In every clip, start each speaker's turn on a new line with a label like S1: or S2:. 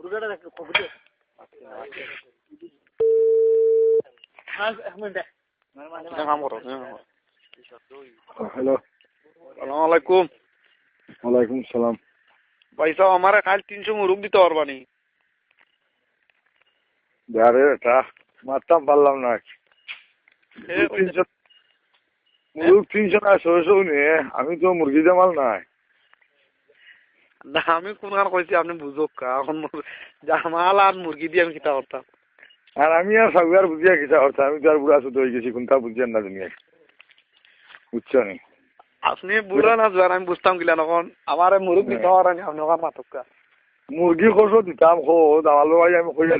S1: Hello,
S2: আসসালামু আলাইকুম।
S1: ওয়ালাইকুম সালাম।
S2: ভাই সাহেব আমার কাল 300 মুরুব দিতে পারবা নি?
S1: আরে এটা মারতাম পারলাম না। মুরুগ 300 না 600 নিয়ে আমি তো মুরগি জামাল নাই।
S2: না আমি কোন গান কইছি আপনি বুঝুক এখন জামাল আর মুরগি দিয়ে আমি কিতা করতাম।
S1: আর আমি আর সবার বুঝিয়া কিতা করতাম, আমি তো আর বুড়া শুধু হয়ে গেছি, কোনটা বুঝছেন না দুনিয়া, বুঝছো নি?
S2: আপনি বুড়া না জোয়ান আমি বুঝতাম কিলা নখন আমার মুরুগ দিতে পারেন আপনি ওখান মাতকা
S1: মুরগি কষো দিতাম খোদ আমার ভাই, আমি কইয়া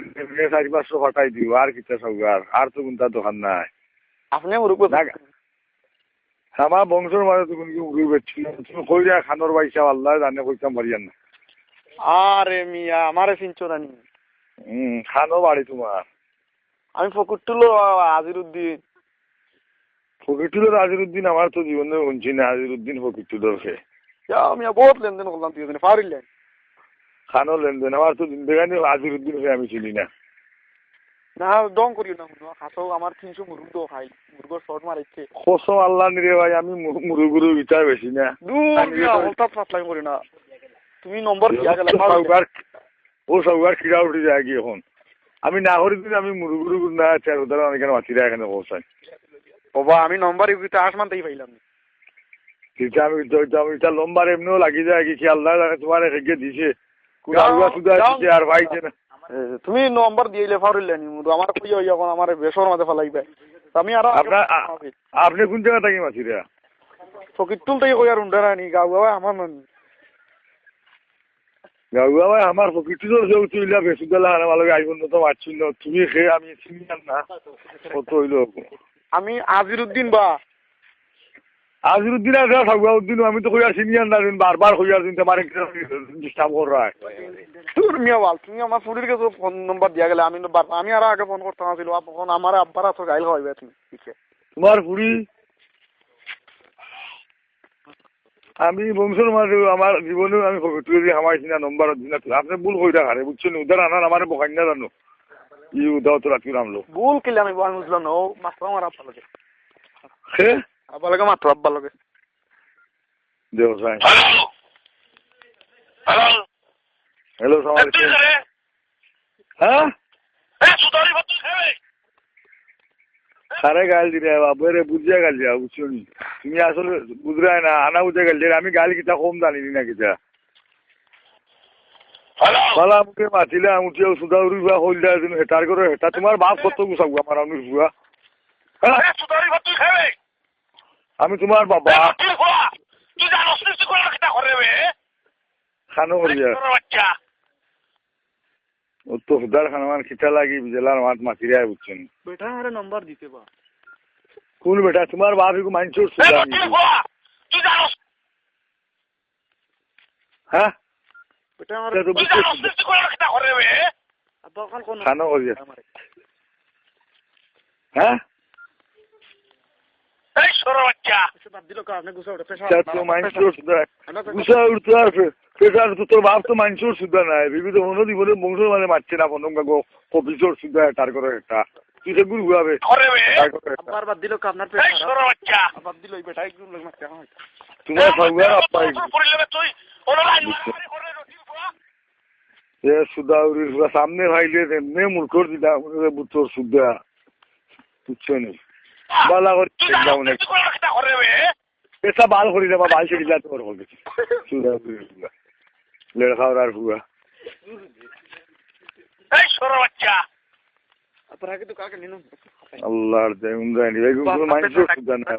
S1: 400-500 ফাটাই দিও আর কিতা সবার, আর তো কোনটা দোকান নাই।
S2: আপনি মুরুগ
S1: আমার বংশের মাঝে তো কোন মুরগি বেচছিল, তুমি কইয়া খানোর পয়সা আল্লাহ জানে কইতাম পারিয়ান না।
S2: আরে মিয়া আমারে চিনছো নানি?
S1: খানো বাড়ি তোমার?
S2: আমি ফকুরটুলো আজিরউদ্দিন।
S1: ফকিরটুলোর আজিরউদ্দিন আমার তো জীবনে শুনছি না, আজিরউদ্দিন ফকিরটুলোর খে
S2: মিয়া বহুত লেনদেন করলাম তুই পারিলেন
S1: খানো লেনদেন, আমার তো জিন্দেগানি আজিরউদ্দিন খে আমি চিনি না।
S2: না দং করিও না শুনো হাসো আমার 300 মুরুগ তো খাই মুরগর শর্ট মারিছে
S1: কসম আল্লাহ নিরে ভাই, আমি মুরুগুরু বিচার বেশি না।
S2: হঠাৎ ফাসলাই করি না, তুমি নম্বর দিয়া গেলে
S1: ও সবার খিরা উঠে যায় কি এখন, আমি না করি দিন আমি মুরুগুরু না চার উদাহরণ এখানে মাতিরা এখানে পৌঁছাই
S2: বাবা আমি নম্বর ইউতে আসমান তাই পাইলাম
S1: কিন্তু আমি এটা লম্বার এমনিও লাগি যায় কি আল্লাহ জানে তোমার রেখে দিছে আর ভাইছে না।
S2: তুমি নম্বর দিয়েলে ফারিলেন আমার কই হই এখন আমার বেসর মাঝে ফেলাইবে আমি আর
S1: আপনি কোন জায়গা থাকি মাছিরা?
S2: ফকিরটুল থেকে কই আর উন্ডা রানি গাঁও গাঁও আমার
S1: গাঁও ভাই আমার ফকিরটুল যে তুইলা বেশি গেলা আর ভালো আইব না তো মারছি না, তুমি খেয়ে আমি চিনি না কত হইল।
S2: আমি আজিরউদ্দিন বা
S1: আজিরউদ্দিন আছে সাগুয়াউদ্দিন, আমি তো কইয়া চিনি না বারবার কইয়া দিন তোমার ডিস্টার্ব কর রায়
S2: তোর মিয়া বল তুমি আমার ফুরির কাছে ফোন নম্বর দিয়া গেলে আমি আর আগে ফোন করতে আসছিল তখন আমার আব্বার তো গাইল হইবে তুমি
S1: তোমার ফুরি আমি বংশের মাঝে আমার জীবনেও আমি ফকিরটুলি হামাইছি না নম্বর দিন না, আপনি ভুল কইরা হারে বুঝছেন, উদার আনার আমার বকাই না জানো ই উদাও তো রাখি নামলো
S2: ভুল কিলে আমি বুঝলাম না ও মাত্র আমার আব্বা লাগে
S1: হে
S2: আব্বা লাগে মাত্র আব্বা লাগে
S1: দেও ভাই। হ্যালো হ্যালো সালাম আলাইকুম। হ্যাঁ সারে গাল দিলে বাবরে বুঝিয়া গাল দিয়া বুঝছো নি, তুমি আসলে বুঝরাই না আনা বুঝে গাল দিয়ে আমি গাল কিতা কম জানি না কিতা বালা মুখে মাতিলে উঠিয়া সুদা উড়ি বা হইল দেয় হেটার করে হেটা তোমার বাপ কত গুছাবো আমার আমি বুয়া আমি তোমার বাবা খানো করিয়া ও তো হুদার খানার খিতা লাগি জেলার মাঠ মাতিরে বুঝছেন
S2: বেটা আরে নম্বর দিতে বা
S1: কোন বেটা তোমার বাপ একটু মাইনচোর সুদা হ্যাঁ
S2: বেটা আমার আব্বা ওখান কোন
S1: খানো করিয়া হ্যাঁ তোর বাপ তো মাইনচোর সুদ্ধা নাই বিভিন্ন মনো জীবনে বংশের মানে মারছে না প্রথম কাগো কপিচোর সুদ্ধা তার করে একটা তুই সেগুলো ঘুরাবে তোমার সবার আপ্পা সুদ্ধা সামনে ভাইলে এমনি মূর্খর দিলা তোর সুদ্ধা বুঝছো নি বালা করে পেশা বাল করি দেবা বাল ছেড়ে দিলা তোর হবে সুদা লেড় খাওয়ার আর হুয়া আল্লাহর দেয় উন্দায়নি মাইন্ড সুদা না